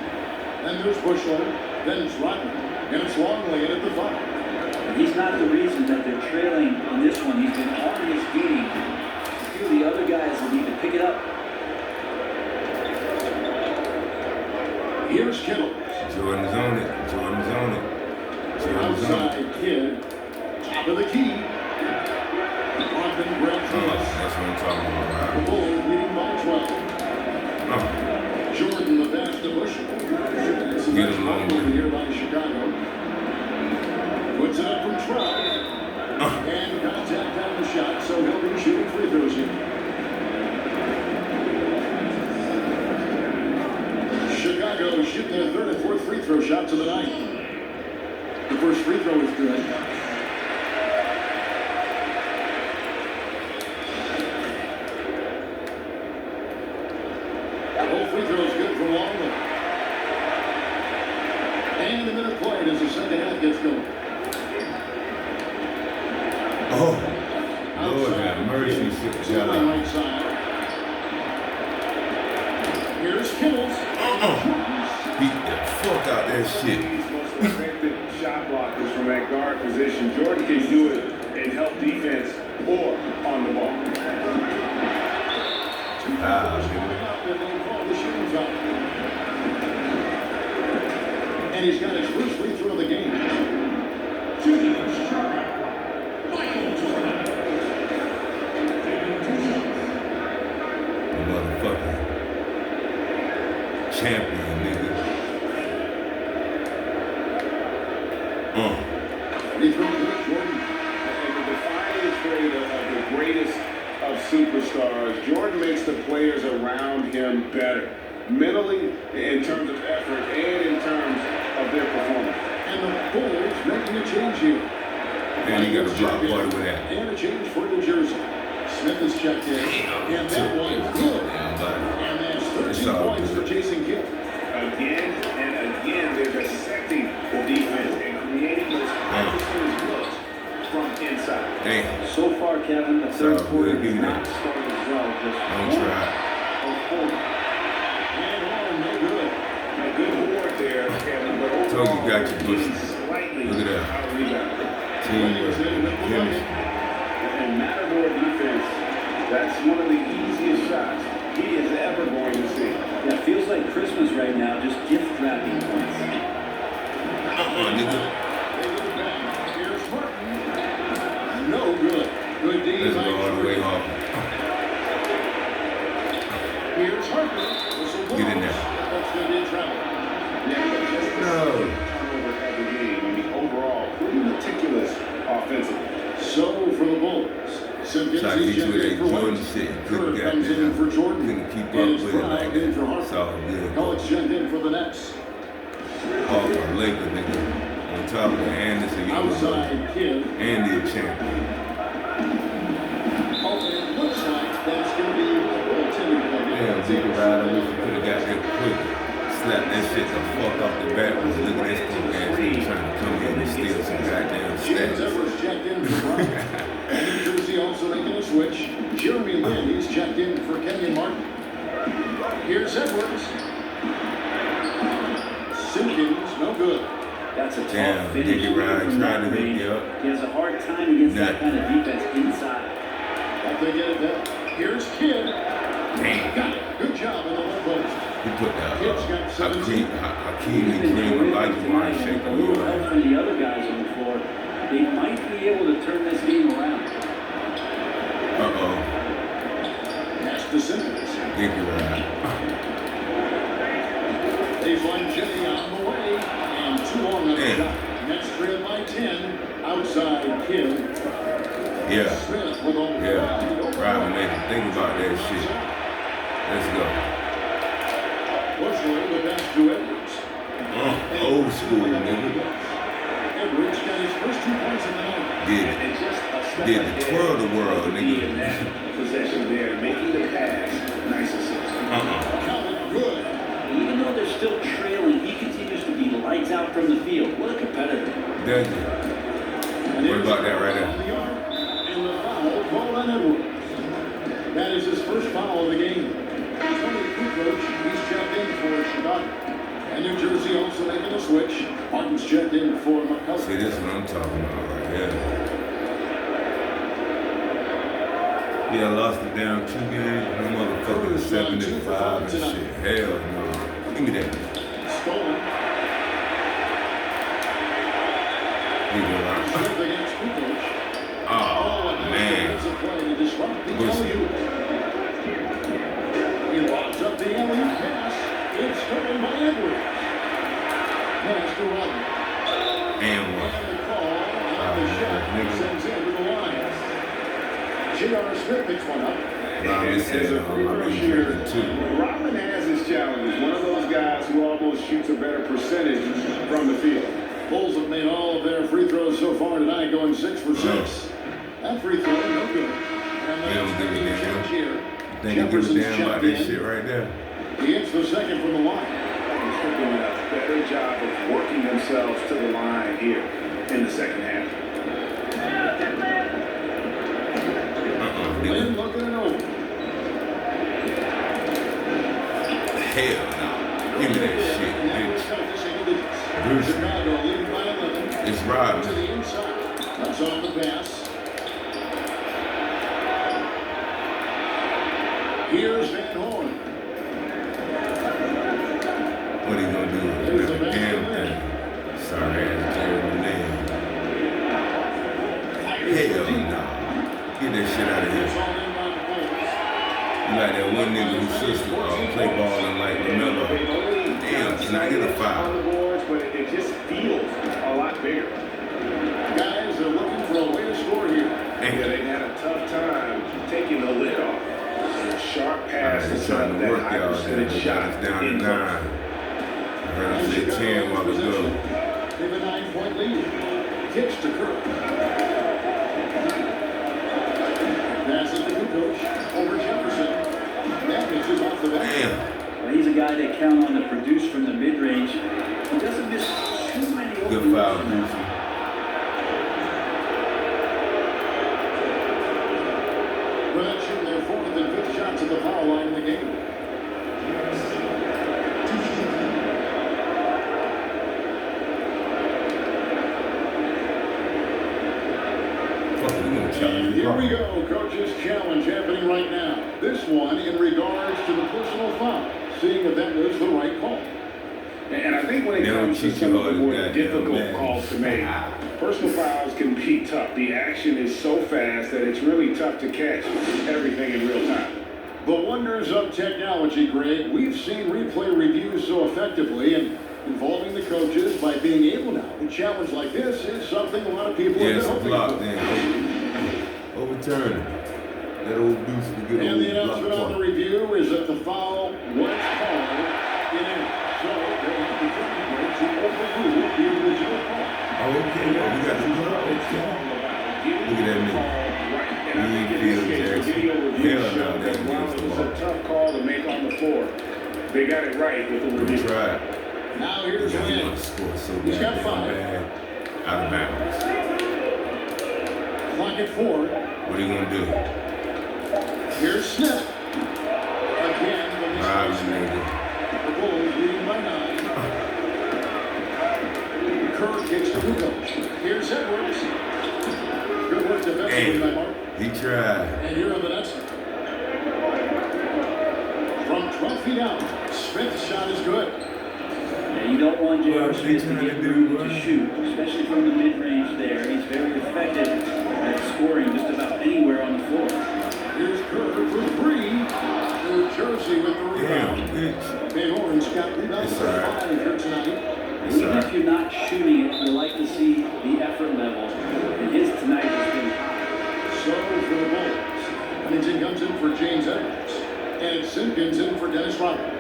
Speaker 2: Then there's Bushler. Then it's Rodman. And it's Longley at the 5.
Speaker 4: He's not the reason that they're trailing on this one. He's been on his game. A few of the other guys will need to pick it up.
Speaker 2: Here's Kittle.
Speaker 1: Jordan's on it. Jordan's on it. Jordan's on it.
Speaker 2: Outside kid. Top of the key. Rodman grabs the miss.
Speaker 1: That's what I'm talking
Speaker 2: The
Speaker 1: about.
Speaker 2: Bulls leading by 12. Jordan the pass to Bushler.
Speaker 1: Get him long.
Speaker 2: Over here by Chicago. Puts it up from 12. And contact on the shot, so he'll be shooting free throws here. Chicago shooting their third and fourth free throw shots of the night. The first free throw is good. Both free throws good from Longley. And a minute played as the second half gets going.
Speaker 1: Oh, Lord have mercy. Shit,
Speaker 2: To the
Speaker 1: shut up.
Speaker 2: right side. Here's Kittles.
Speaker 1: Beat the fuck out that shit.
Speaker 3: He's most effective shot blockers from that guard position. Jordan can do it and help defense or on the ball.
Speaker 2: And he's got his first free throw of the game.
Speaker 1: Motherfucker. Champion, nigga.
Speaker 2: Free throw good, Jordan.
Speaker 3: And the defining trait of the greatest of superstars, Jordan makes the players around him better, mentally, in terms of effort, and in terms of their performance.
Speaker 2: And the Bulls making a change here.
Speaker 1: And you got a block party with that.
Speaker 2: And a change for New Jersey. Smith is checked in. And that one's good. And that's 13 points for Jason Kidd.
Speaker 3: Again and again, they're dissecting the defense and creating those high-percentage looks from inside.
Speaker 1: Damn.
Speaker 4: So far, Kevin, the third
Speaker 1: So,
Speaker 4: quarter
Speaker 1: give
Speaker 4: has
Speaker 1: me
Speaker 4: not
Speaker 1: that.
Speaker 4: started as well. Just
Speaker 1: Don't try.
Speaker 2: And no good.
Speaker 3: A good board there, Kevin, but
Speaker 1: Told you,
Speaker 3: overall,
Speaker 1: got you, Bush.
Speaker 3: slightly
Speaker 1: Look at that.
Speaker 3: out-rebounded.
Speaker 1: Teamwork. Chemistry.
Speaker 3: And Matador defense, that's one of the easiest shots he is ever going to see.
Speaker 4: Yeah, it feels like Christmas right now, just gift wrapping points.
Speaker 1: Nigga.
Speaker 2: Here's Martin. No good. Good D.
Speaker 1: Let's go all the way off.
Speaker 2: Here's Harper.
Speaker 1: Get in there.
Speaker 2: That's going to be in trouble.
Speaker 1: No.
Speaker 3: Turnover every game. I mean, overall, pretty meticulous offensively.
Speaker 2: So for the Bulls, Simpkins
Speaker 1: Try to
Speaker 2: is
Speaker 1: hit you with
Speaker 2: checked in
Speaker 1: that
Speaker 2: for
Speaker 1: Jordan
Speaker 2: White.
Speaker 1: shit.
Speaker 2: Kerr
Speaker 1: Couldn't
Speaker 2: comes in for Jordan.
Speaker 1: Couldn't keep up
Speaker 2: And
Speaker 1: with it
Speaker 2: Brown
Speaker 1: like
Speaker 2: in for
Speaker 1: that.
Speaker 2: Harper.
Speaker 1: It's all good.
Speaker 2: Collins checked in for the Nets.
Speaker 1: All for Lakers, nigga. On top of the Anderson, you was
Speaker 2: Outside kid.
Speaker 1: Andy a champion.
Speaker 2: Oh, it looks like that's going to be a goaltending play.
Speaker 1: Damn, Jake Ryder, wish you could have got that quicker. Slap that shit the fuck off the backboard. Look at this punk ass nigga trying to come in and steal some goddamn
Speaker 2: James
Speaker 1: stats.
Speaker 2: Edwards checked in for Brown. And New Jersey also making a switch. Jeremy Lin, he's checked in for Kenyon Martin. Here's Edwards. Simpkins, no good.
Speaker 4: That's a tough
Speaker 1: Damn,
Speaker 4: finish.
Speaker 1: Dickie Ryan
Speaker 4: from
Speaker 1: tried
Speaker 4: that
Speaker 1: to hit
Speaker 4: range.
Speaker 1: me up.
Speaker 4: He has a hard time against that kind of defense inside.
Speaker 2: But they get it done. Here's Kidd.
Speaker 1: Damn.
Speaker 2: Got it. Good job in the low post.
Speaker 1: He put
Speaker 2: Kidd's got 17.
Speaker 1: Hakeem and Cream like wine
Speaker 4: A
Speaker 1: shaker.
Speaker 4: little help from the other guys on the floor. They might be be able to turn this game around.
Speaker 1: Uh-oh.
Speaker 2: Pass to Simmons.
Speaker 1: Think you're right.
Speaker 2: Baseline Jimmy on the way. And 2 on the shot. Next 3 by 10. Outside Kim.
Speaker 1: Yeah.
Speaker 2: Smith with only
Speaker 1: Right, man. Think about that shit. Let's go.
Speaker 2: Bushler the pass to Edwards.
Speaker 1: Old school, nigga.
Speaker 2: Edwards got his first 2 points in the night.
Speaker 1: Did the twirl the world, nigga.
Speaker 3: Possession there, making the pass. Nice assist.
Speaker 2: Counted good.
Speaker 4: Even though they're still trailing, he continues to be lights out from the field. What a competitor.
Speaker 1: Does it? What about that right there?
Speaker 2: And the foul called on Edwards. That is his first foul of the game. Tony Kukoc, he's checked in for Chicago. And New Jersey also making a switch. Martin's checked in for McCullough.
Speaker 1: See, this is what I'm talking about right here. Yeah, I lost it down 2 games. That motherfucker is 75 and shit. Hell no. Give me that.
Speaker 2: Stolen.
Speaker 1: Here we go.
Speaker 2: Smith against Kukoc.
Speaker 1: Oh, man.
Speaker 2: It's a play to disrupt the
Speaker 1: Bush.
Speaker 2: alley-oop. He locks up the alley-oop pass. It's stolen by Edwards. Pass to Rodman.
Speaker 1: And what?
Speaker 2: And the call on the shot sends in to the line. J.R. Smith picks one up.
Speaker 1: As a free throw shooter,
Speaker 3: Rodman has his challenges. One of those guys who almost shoots a better percentage from the field.
Speaker 2: Bulls have made all of their free throws so far tonight, going 6 for 6. That free throw, no good. And
Speaker 1: They don't give a
Speaker 2: that's
Speaker 1: damn.
Speaker 2: here.
Speaker 1: Think you give a
Speaker 2: Jefferson's
Speaker 1: damn about
Speaker 2: checked
Speaker 1: this
Speaker 2: in.
Speaker 1: shit right there.
Speaker 2: He hits the second from the line.
Speaker 3: He's doing a better job of working themselves to the line here in the second half.
Speaker 2: Lynn looking it over.
Speaker 1: Hell no. Give me that shit, bitch. Bruce.
Speaker 2: Chicago leading by 11.
Speaker 1: It's
Speaker 2: To
Speaker 1: Rodman.
Speaker 2: the inside. That's off the pass. Here's Van Horn.
Speaker 1: What are you gonna do?
Speaker 2: There's the
Speaker 1: Not a damn
Speaker 2: basket.
Speaker 1: thing. Sorry ass Jeremy Lin. Hell no. Get that shit out of
Speaker 2: It's
Speaker 1: here.
Speaker 2: all in by the Bulls.
Speaker 1: You like that one nigga whose sister play balling like Mamba. Damn, can I get a
Speaker 3: On
Speaker 1: foul?
Speaker 3: the boards, but it just feels a lot bigger.
Speaker 2: Guys are looking for a way to score here.
Speaker 3: Yeah, they had a tough time taking the lid off. And a sharp pass to
Speaker 1: Alright,
Speaker 3: set
Speaker 1: trying
Speaker 3: up
Speaker 1: to
Speaker 3: that
Speaker 1: work
Speaker 3: high
Speaker 1: y'all there.
Speaker 3: percentage
Speaker 1: They got us
Speaker 3: shot.
Speaker 1: down to
Speaker 3: in
Speaker 1: 9.
Speaker 3: close.
Speaker 1: I heard them say 10 while we go.
Speaker 2: They have a 9-point lead. Kicks to Kirk. Passes to Kukoc. Over Jefferson. That pitches off the back.
Speaker 1: Damn.
Speaker 4: Well, he's a guy they count on to produce from the mid-range. He doesn't miss too many
Speaker 1: Good
Speaker 4: open
Speaker 1: foul,
Speaker 4: looks.
Speaker 1: Brucey.
Speaker 2: Reds shooting their 4th and 5th shots at the foul line in the game.
Speaker 1: Fuck, we gonna challenge
Speaker 2: Here we go, coach's challenge happening right now. This one in regards to the personal foul, seeing if that was the right call.
Speaker 3: And I think when it
Speaker 1: They don't
Speaker 3: comes to
Speaker 1: teach
Speaker 3: some
Speaker 1: you
Speaker 3: of the
Speaker 1: all
Speaker 3: more
Speaker 1: that,
Speaker 3: difficult
Speaker 1: man.
Speaker 3: calls to make, personal fouls can be tough. The action is so fast that it's really tough to catch everything in real time.
Speaker 2: The wonders of technology, Greg. We've seen replay reviews so effectively, and involving the coaches by being able now. A challenge like this is something a lot of people
Speaker 1: Yeah,
Speaker 2: have
Speaker 1: it's a
Speaker 2: been
Speaker 1: block
Speaker 2: hoping for.
Speaker 1: then. Overturn it. That old deuce to get
Speaker 2: And the
Speaker 1: old
Speaker 2: announcement
Speaker 1: block
Speaker 2: on the
Speaker 1: point.
Speaker 2: review is that the foul was called in error. So they'll have the technical to overrule the original call.
Speaker 1: Oh, okay, well, we got the block. Okay. Look at that nigga.
Speaker 3: And I think in this case, the video review
Speaker 1: Hell no,
Speaker 3: showed
Speaker 1: that
Speaker 3: that while
Speaker 1: nigga's
Speaker 3: it
Speaker 1: the
Speaker 3: was a
Speaker 1: ball.
Speaker 3: tough call to make on the floor, they got it right with the
Speaker 1: We
Speaker 3: review.
Speaker 1: tried.
Speaker 2: Now here's
Speaker 1: He
Speaker 2: Lynn.
Speaker 1: want to score so
Speaker 2: He's got
Speaker 1: goddamn
Speaker 2: 5.
Speaker 1: bad. Out of bounds.
Speaker 2: Clock at 4.
Speaker 1: What are you gonna do?
Speaker 2: Here's Smith. Again,
Speaker 1: Ride
Speaker 2: the
Speaker 1: me, nigga.
Speaker 2: The Bulls leading by 9. Kerr kicks to Kukoc. Here's Edwards. Good work defensively by Mark.
Speaker 1: He tried.
Speaker 2: And here are the Nets. From 12 feet out, Smith's shot is good.
Speaker 4: Yeah, you don't want J.R.
Speaker 1: Well,
Speaker 4: Smith to
Speaker 1: they
Speaker 4: get
Speaker 1: trying to
Speaker 4: room
Speaker 1: do
Speaker 4: to
Speaker 1: what?
Speaker 4: shoot, especially from the mid-range there. He's very effective
Speaker 2: Jersey with the rebound.
Speaker 1: Damn, bitch.
Speaker 2: Van Horn's got rebounds
Speaker 1: It's
Speaker 2: for
Speaker 1: all right.
Speaker 2: 5 here tonight.
Speaker 1: It's
Speaker 4: Even
Speaker 1: all
Speaker 4: if
Speaker 1: right.
Speaker 4: you're not shooting it, you like to see the effort level. And his tonight has been high.
Speaker 2: So for the Bulls, Huntington comes in for James Edwards, and Simpkins in for Dennis Rodman.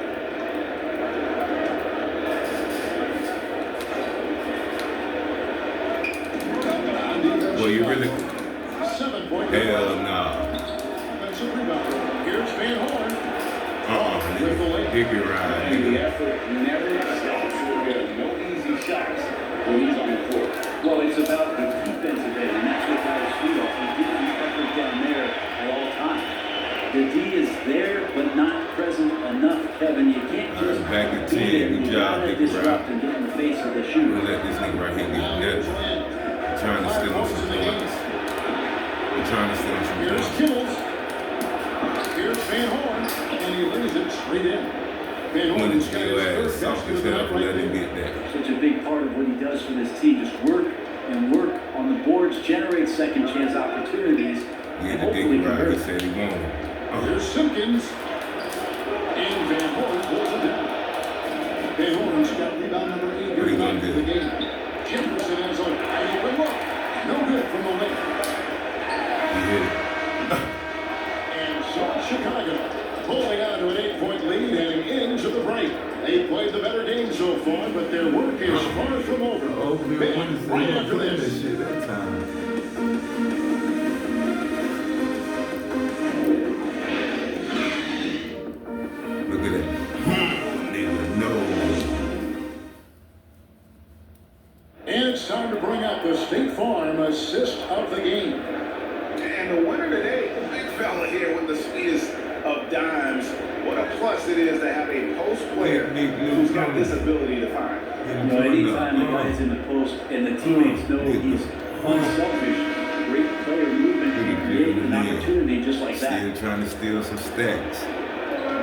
Speaker 1: Well, you really.
Speaker 2: 7-point
Speaker 1: Hell nah.
Speaker 2: offensive rebound. Here's Van Horn. With the
Speaker 1: Nigga.
Speaker 2: lane.
Speaker 1: Dicky ride,
Speaker 3: The
Speaker 1: nigga.
Speaker 3: effort never stops. There are no easy shots when he's on the court.
Speaker 4: Well, it's about the defensive end, and that's what got his feet off. He gives the effort down there at all times. The D is there, but not present enough, Kevin. You can't just
Speaker 1: Back at
Speaker 4: beat
Speaker 1: 10.
Speaker 4: it.
Speaker 1: Good
Speaker 4: You
Speaker 1: job,
Speaker 4: gotta
Speaker 1: Dicky
Speaker 4: disrupt
Speaker 1: Ride.
Speaker 4: and get in the face of the
Speaker 1: We're
Speaker 4: shooter.
Speaker 1: gonna let this nigga right here get nuts. Trying to steal him some points. We're trying to steal him some
Speaker 2: Here's
Speaker 1: points.
Speaker 2: Kills. Here's Van Horn, and he lays it straight in. Van
Speaker 1: I'm gonna
Speaker 2: Horn's got
Speaker 1: steal
Speaker 2: his
Speaker 1: ass
Speaker 2: third
Speaker 1: soft
Speaker 2: basket
Speaker 1: as
Speaker 2: of the
Speaker 1: hell
Speaker 2: night
Speaker 1: for
Speaker 2: right
Speaker 1: letting him
Speaker 2: there.
Speaker 1: get that.
Speaker 4: Such a big part of what he does for this team. Just work and work on the boards, generate second chance opportunities.
Speaker 1: He
Speaker 4: and
Speaker 1: had the
Speaker 4: hopefully
Speaker 1: Dicky ride. He
Speaker 4: convert.
Speaker 1: said he wanted.
Speaker 2: Here's Simpkins. And Van Horn pulls it down. Van Horn's got rebound number 8
Speaker 1: What he
Speaker 2: here
Speaker 1: gonna
Speaker 2: tonight
Speaker 1: do?
Speaker 2: for the game. Jefferson has a wide open look. No good from the lane.
Speaker 1: He hit it.
Speaker 2: And so Chicago pulling out to an 8-point lead heading into the break. They played the better game so far, but their work is far from over. Back right after this.
Speaker 1: shit that time. Look at that. Nigga, no.
Speaker 2: And it's time to bring up the State Farm assist of the game.
Speaker 3: And the winner today, the big fella here with the sweetest of dimes. What a plus it is to have a post player who's got this ability to find.
Speaker 4: You know, anytime the guy's in the post and the teammates know he's unselfish, great player movement, he created an opportunity just like that.
Speaker 1: Still trying to steal some stacks.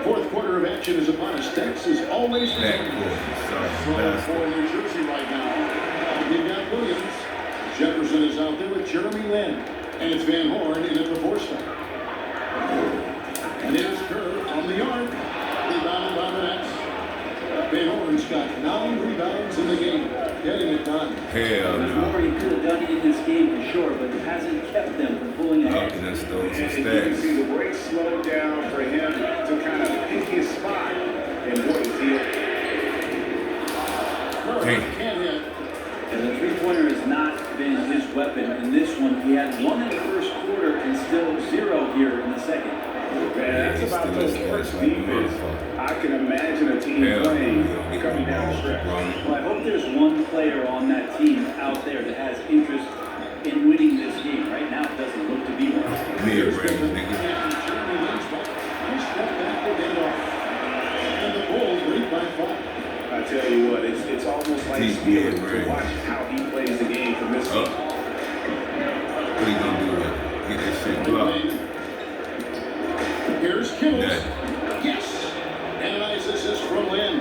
Speaker 2: Fourth quarter of action is upon us. Texas always
Speaker 1: Back
Speaker 2: ready.
Speaker 1: court. Sorry,
Speaker 2: So
Speaker 1: bastard.
Speaker 2: for New Jersey right now, you've got Williams. Jefferson is out there with Jeremy Lin. And it's Van Horn in at the 4-spot. And here's Kerr on the arc. Rebounded by the Nets. Van Horn's got 9 rebounds in the game. Getting it done.
Speaker 1: Hell
Speaker 4: There's more
Speaker 1: no.
Speaker 4: he could have done in this game for sure, but it hasn't kept them from pulling
Speaker 1: Up
Speaker 4: ahead.
Speaker 1: and then stole some
Speaker 3: And you can
Speaker 1: stacks.
Speaker 3: see the break slow down for him to kind of pick his spot. And boy, is he
Speaker 2: Kerr
Speaker 1: Hey.
Speaker 2: can't hit.
Speaker 4: And the three-pointer has not been his weapon in this one. He had 1 in the first quarter and still 0 here in the second.
Speaker 3: Man, that's
Speaker 1: he's
Speaker 3: about
Speaker 1: still
Speaker 3: those
Speaker 1: a
Speaker 3: first
Speaker 1: smash like a
Speaker 3: defense.
Speaker 1: motherfucker.
Speaker 3: I can imagine a team
Speaker 1: Hell no.
Speaker 3: playing
Speaker 1: He
Speaker 3: coming down the stretch.
Speaker 4: Well, I hope there's one player on that team out there that has interest in winning this game. Right now, it doesn't look to be one.
Speaker 1: Mid-range, nigga.
Speaker 2: After Jeremy Lin's ball, he stepped back to get off. And the Bulls lead by 5.
Speaker 3: I tell you what, it's almost like
Speaker 1: He's
Speaker 3: skill
Speaker 1: good,
Speaker 3: to
Speaker 1: right?
Speaker 3: watch how he plays the game from this
Speaker 1: Up.
Speaker 3: team.
Speaker 1: What he gonna do with it? Get that shit blocked.
Speaker 2: Here's Kills.
Speaker 1: That.
Speaker 2: Yes! And a nice assist from Lin.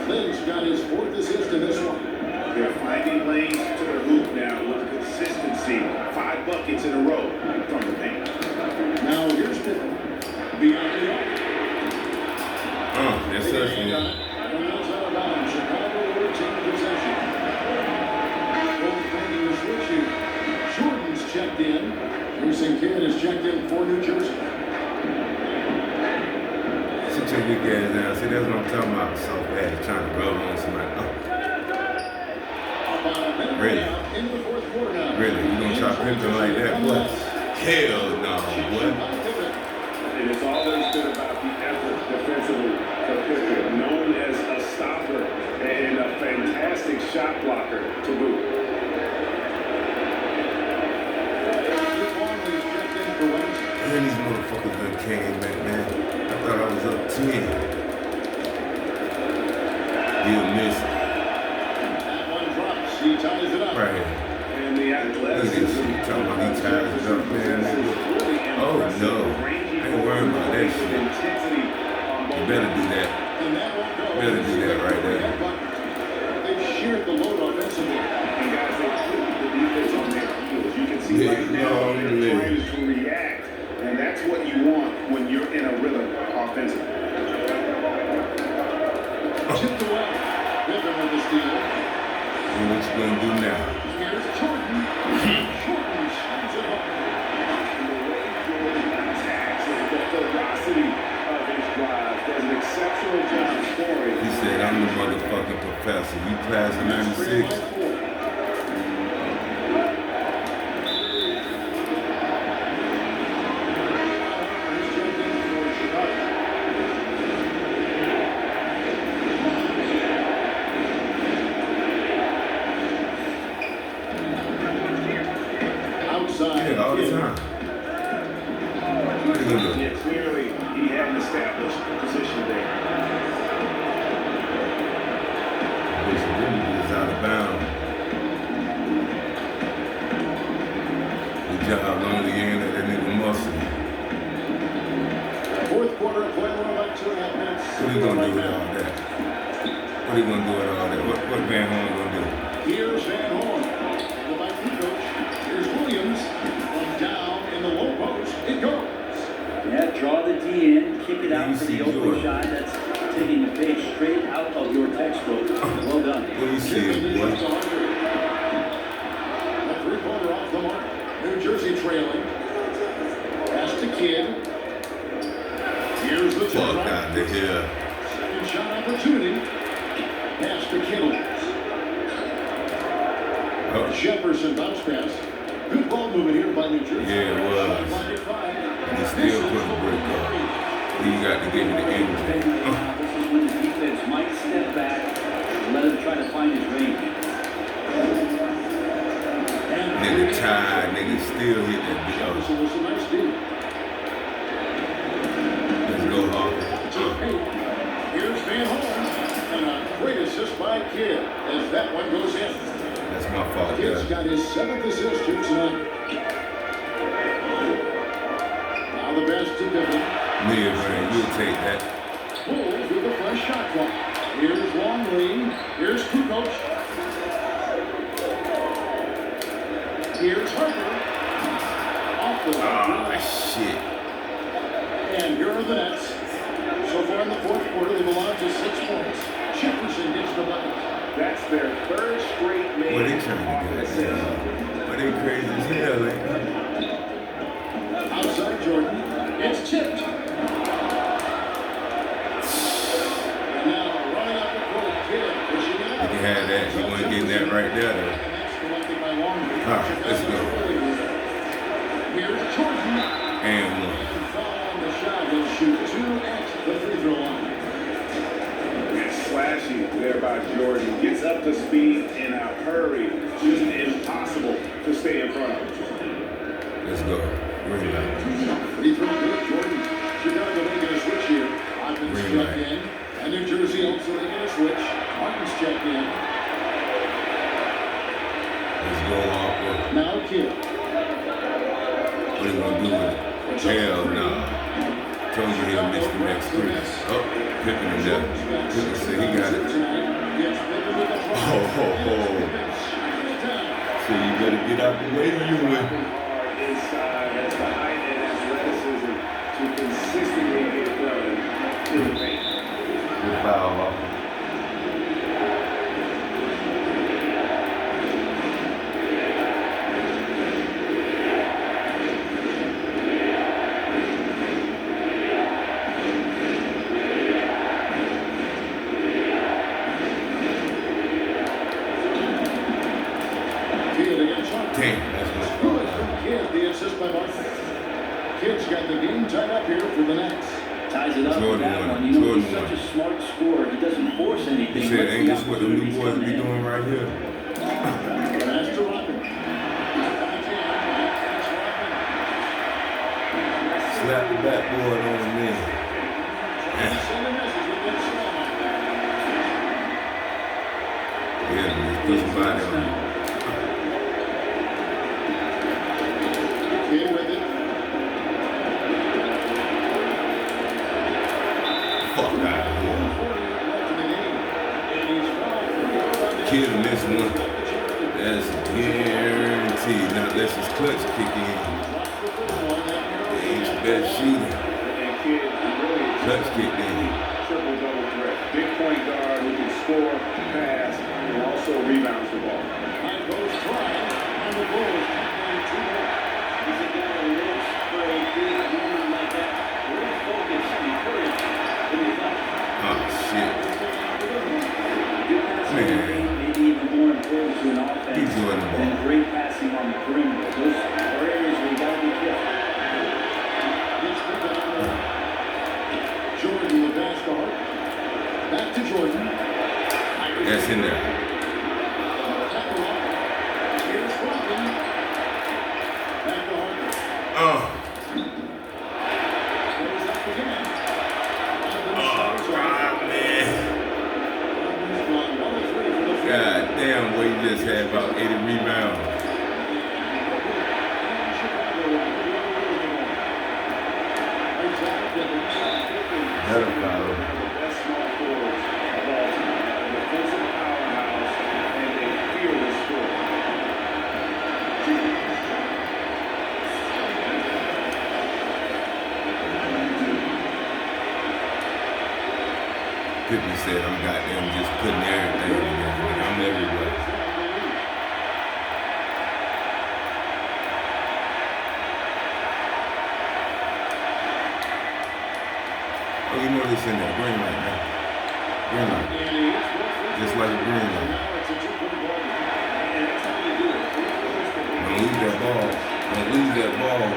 Speaker 2: Lin's got his 4th assist in this one.
Speaker 3: They're finding lanes to the hoop now with consistency. 5 buckets in a row from the paint.
Speaker 2: Now here's Pippen. Beyond the arc.
Speaker 1: That's us,
Speaker 2: And
Speaker 1: man.
Speaker 2: that's out of bounds. Chicago will retain possession. Both making the switch here. Jordan's checked in. Brucing Kid is checked in for New Jersey.
Speaker 1: Sit your weak ass down. See, that's what I'm talking about. So bad, trying to rub on somebody.
Speaker 2: About a minute
Speaker 1: Really?
Speaker 2: and a half into the 4th quarter now.
Speaker 1: Really? You gonna try Pimpin' like that? What? Hell no, what?
Speaker 3: And it's always been about the effort defensively for Pippen, known as a stopper and a fantastic shot blocker to boot.
Speaker 1: Man, these motherfuckers done came back, man. I thought I was up 10. He'll miss it.
Speaker 2: That one drops. He ties it up.
Speaker 1: Right here.
Speaker 3: And the
Speaker 1: Look at this
Speaker 3: athleticism.
Speaker 1: shit. Talking about he ties it up, man. Oh, no. I ain't worried about that shit. You better do that.
Speaker 2: And that won't go.
Speaker 1: Better do that right there.
Speaker 2: They've sheared the load offensively.
Speaker 3: And guys, they put the defense on their heels. You can see right now they're trying to react. And that's what you want when you're in a rhythm offensively.
Speaker 2: Chipped away. Pippen with the steal.
Speaker 1: What you gonna do now?
Speaker 2: Here's Jordan. Jordan swings it home.
Speaker 3: The way Jordan attacks and the ferocity of his drive does an exceptional job scoring.
Speaker 1: He said, I'm the motherfucking professor. You class of 96? Yeah, all the time. What are you gonna do?
Speaker 3: Yeah, clearly he had an established position there.
Speaker 1: This really is out of bounds. Good job, lonely in that nigga muscle.
Speaker 2: Fourth quarter, play more like 2.5 minutes.
Speaker 1: What are you gonna do with all that? What are you gonna do with all that? What Van Horn gonna do?
Speaker 2: Here's Van Horn. The Viking coach. Here's Williams. From down in the low post. It goes.
Speaker 4: Yeah, draw the D in, kick it out for the open shot. That's taking the page straight out of your textbook. Well done.
Speaker 1: What do you see, boy?
Speaker 2: A three-pointer off the mark. New Jersey trailing. Pass to Kidd. Here's the
Speaker 1: Fuck
Speaker 2: tip.
Speaker 1: out of here.
Speaker 2: Second shot opportunity. Pass to Kittle.
Speaker 1: Oh,
Speaker 2: Jefferson bounce pass. Good ball movement here by New Jersey.
Speaker 1: yeah, it was. And he still couldn't break up. You got to give me the energy.
Speaker 4: This is when the defense might step back and let him try to find his range.
Speaker 1: Nigga tired, nigga still hit that bitch.
Speaker 2: Jefferson was a nice dude.
Speaker 1: Let's go, Hawk.
Speaker 2: Here's Van Horn. And a great assist by Kidd as that one goes in.
Speaker 1: That's my fault,
Speaker 2: Kidd's
Speaker 1: yeah.
Speaker 2: got his 7th assist here tonight. Now the best to Pippen.
Speaker 1: Mid range, you'll take that.
Speaker 2: Pull through the fresh shot clock. Here's Longley. Here's Kukoc. Here's Harper. Off the
Speaker 1: Ah, shit.
Speaker 2: And here are the Nets. So far in the fourth quarter, they've allowed just 6 points. Jefferson gets the bucket.
Speaker 3: That's their third straight man.
Speaker 1: What they trying to get? But they crazy as hell, ain't they?
Speaker 2: Outside Jordan. It's tipped. And now running up the court, Kidd pushing it out.
Speaker 1: If you had that, you wouldn't get that right there, though. Let's go.
Speaker 2: Here's Jordan.
Speaker 1: And one.
Speaker 2: Foul on the shot. He'll shoot 2 at the free throw line.
Speaker 3: It's slashy there by Jordan. Gets up to speed in a hurry. Just impossible to stay in front of him.
Speaker 1: Let's go. Relax.
Speaker 2: Free throw good, Jordan. Chicago making a switch here. Hopkins checked in. And New Jersey also making a switch. Martin's checked in.
Speaker 1: Let's go, Harper.
Speaker 2: Now Kidd.
Speaker 1: What are you gonna do with it? Hell no. Told you he'll miss the next 3. Oh, Pippen him there. Pippen said he got it. Oh. So you better get out the way you win.
Speaker 3: Inside has the height and athleticism to consistently get it done in the paint.
Speaker 1: Good foul, Harper. Damn, that's my fault.
Speaker 2: Kidd, the assist by Martin. Kidd's got the game tied up here for the Nets.
Speaker 4: Ties it up with
Speaker 1: Jordan
Speaker 4: that
Speaker 1: won.
Speaker 4: one. You know,
Speaker 1: Jordan
Speaker 4: he's such
Speaker 1: won.
Speaker 4: a smart scorer. He doesn't force anything.
Speaker 1: He said,
Speaker 4: Lets
Speaker 1: ain't
Speaker 4: the
Speaker 1: this what the new
Speaker 4: opportunities
Speaker 1: boys
Speaker 4: come
Speaker 1: be
Speaker 4: in.
Speaker 1: doing right here?
Speaker 2: Pass to Robin.
Speaker 1: Slap the backboard on him then. Yeah, just put some body on him.
Speaker 2: Kidd with it.
Speaker 1: Fuck out of here. Kidd missed one. That's guaranteed. Now unless his clutch kick in. He's the best shooter.
Speaker 3: And Kidd really
Speaker 1: clutch kick there.
Speaker 3: Triple double threat. Big point guard who can score, pass, and also rebounds the ball.
Speaker 2: High post try, and the Bulls have two more.
Speaker 4: He's a guy that lives for a big moment like that. Real focus and courage in his life.
Speaker 1: Oh, shit.
Speaker 4: Good passing
Speaker 1: Man.
Speaker 4: on the paint, maybe even more important to an offense
Speaker 1: He's doing the ball.
Speaker 4: than great passing on the perimeter. Those are areas where you got to be careful.
Speaker 2: It's the down. Jordan the pass to Hart. Back to Jordan.
Speaker 1: That's in there.
Speaker 2: Here's Robin. Back to Hart.
Speaker 1: Oh,
Speaker 2: Goes up again.
Speaker 1: God, man. God damn, boy, you just had about 80 rebounds. That'll follow.
Speaker 3: Best small forwards of all time. A defensive powerhouse and a fearless scorer.
Speaker 1: 50 said I'm goddamn just putting everything together. I'm everywhere. Oh, you know this in there. Green light, man. Green light. Just like a green light. Don't lose that ball. Don't lose that ball.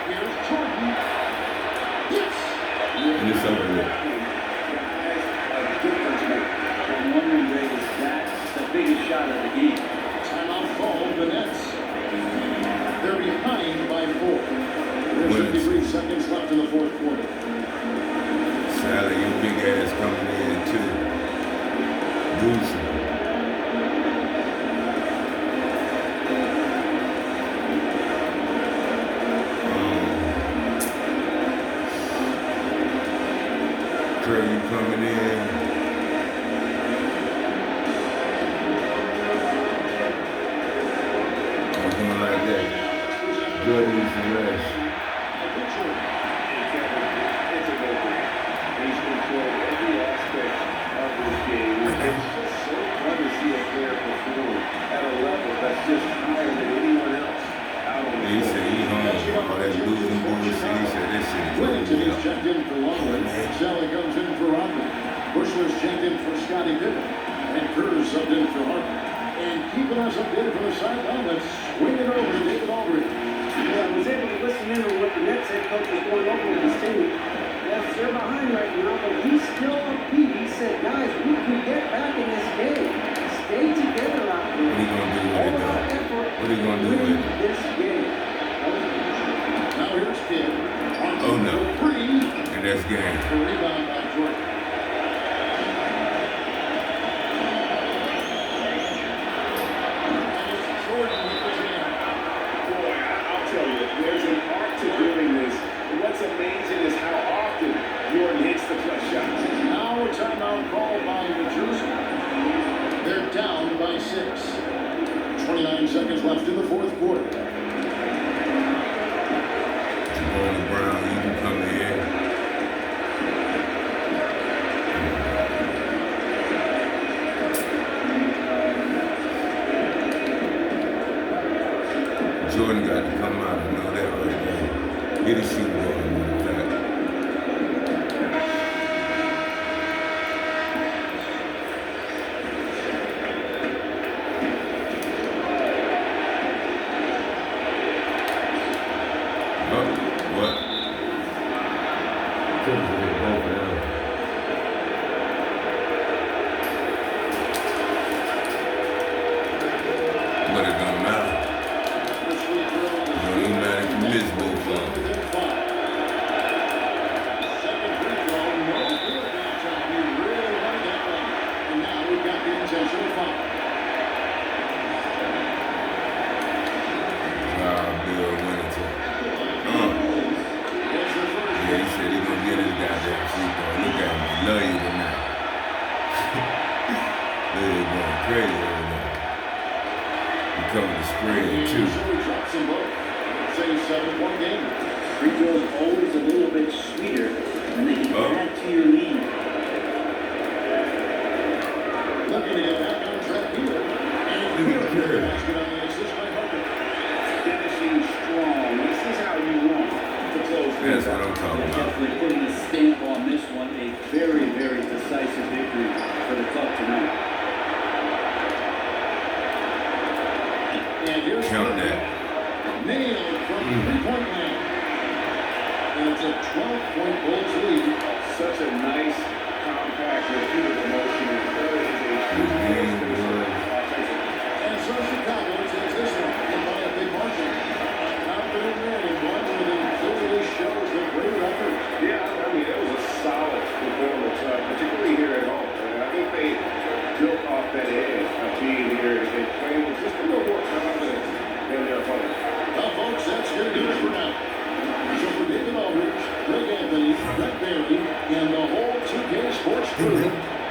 Speaker 2: Here's Jordan. Yes.
Speaker 1: And it's over with.
Speaker 4: I'm wondering, Greg, is that the biggest shot of the game?
Speaker 2: Timeout call, the Nets. They're behind by 4. There's 53 seconds left in the fourth quarter.
Speaker 1: Sally, your big ass coming in too. Losing. Curry coming in. Something like that. Good news and rest.
Speaker 3: It's a good thing. He's controlled every aspect of this game. It's just so fun to see a player perform at a level that's just higher than anyone else out on the
Speaker 1: He said he home. All that losing bullshit. He said this shit is
Speaker 2: Whittington
Speaker 1: over.
Speaker 2: is checked in for Longwood. Sally comes in for Rodman. Bushler's checked in for Scotty Pippen. And Kerr's subbed in for Harper. And keeping us updated from the sideline, let's swing it over to David Aldridge.
Speaker 8: Yeah, I was able to listen in on what the Nets head coach was going over with his team. Yes, they're behind right now, but he's still upbeat. He said, guys, we can get back in this game. Stay together out there.
Speaker 1: What are you gonna do with it, though? What are you gonna do with it?
Speaker 8: This game.
Speaker 2: Now here's Kidd.
Speaker 1: Oh, no.
Speaker 2: Three.
Speaker 1: And that's game.
Speaker 2: The rebound by Jordan. Jordan with the jam.
Speaker 3: Boy, I'll tell you, there's an art to doing this. And what's amazing is how often Jordan hits the clutch shots.
Speaker 2: Now a timeout called by New Jersey. They're down by 6. 29 seconds left in the fourth quarter.
Speaker 1: Jamal Brown, you can come in. Jordan got to come out. I know that right there. Get a shoot ball in that. Oh, what? Couldn't get it over there. But it don't matter.
Speaker 2: The free throw
Speaker 1: It don't even matter if you miss both of them.
Speaker 2: within 5. Second free throw, no good that time. He really wanted that one. And now we've got the intentional foul.
Speaker 1: Bill Winnington.
Speaker 2: It's the first.
Speaker 1: Yeah, he said he gonna get his goddamn free throw. Look at him. Love you tonight. They're going crazy over there. He coming to spread too.
Speaker 2: So he drops them both. It's a 7-point game.
Speaker 4: Free throws always a little bit sweeter, and they can add to your lead.
Speaker 2: Looking to get back on track here. And good basket on the assist by Harper.
Speaker 3: Finishing strong. This is how you want to close
Speaker 1: That's
Speaker 3: things
Speaker 1: what
Speaker 3: out.
Speaker 1: I'm talking about.
Speaker 4: Definitely putting a stamp on this one. A very, very decisive victory for the club tonight.
Speaker 2: And here's
Speaker 1: Count that.
Speaker 2: nailed from three-point land. And it's a 12-point Bulls lead.
Speaker 3: Such a nice, compact, repeated motion. Really is a true finisher offensively.
Speaker 2: And so Chicago takes this one in by a big margin. Confident man in one where they clearly shows the greater effort.
Speaker 3: Yeah, I mean, it was a solid performance, particularly here at home. And I think they built off that edge of being here. They played with just a little more confidence than their opponents.
Speaker 2: Well, folks, that's going to do it for now. So for David Aldridge, Greg Anthony, Brett Bailey, and the whole 2K Sports crew,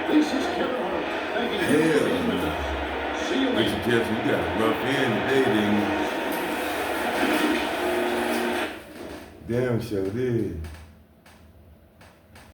Speaker 2: this is Kevin Hart. Thank you for being with us. See you later.
Speaker 1: Mr. Jefferson, you got a rough end today, didn't you? Damn sure did.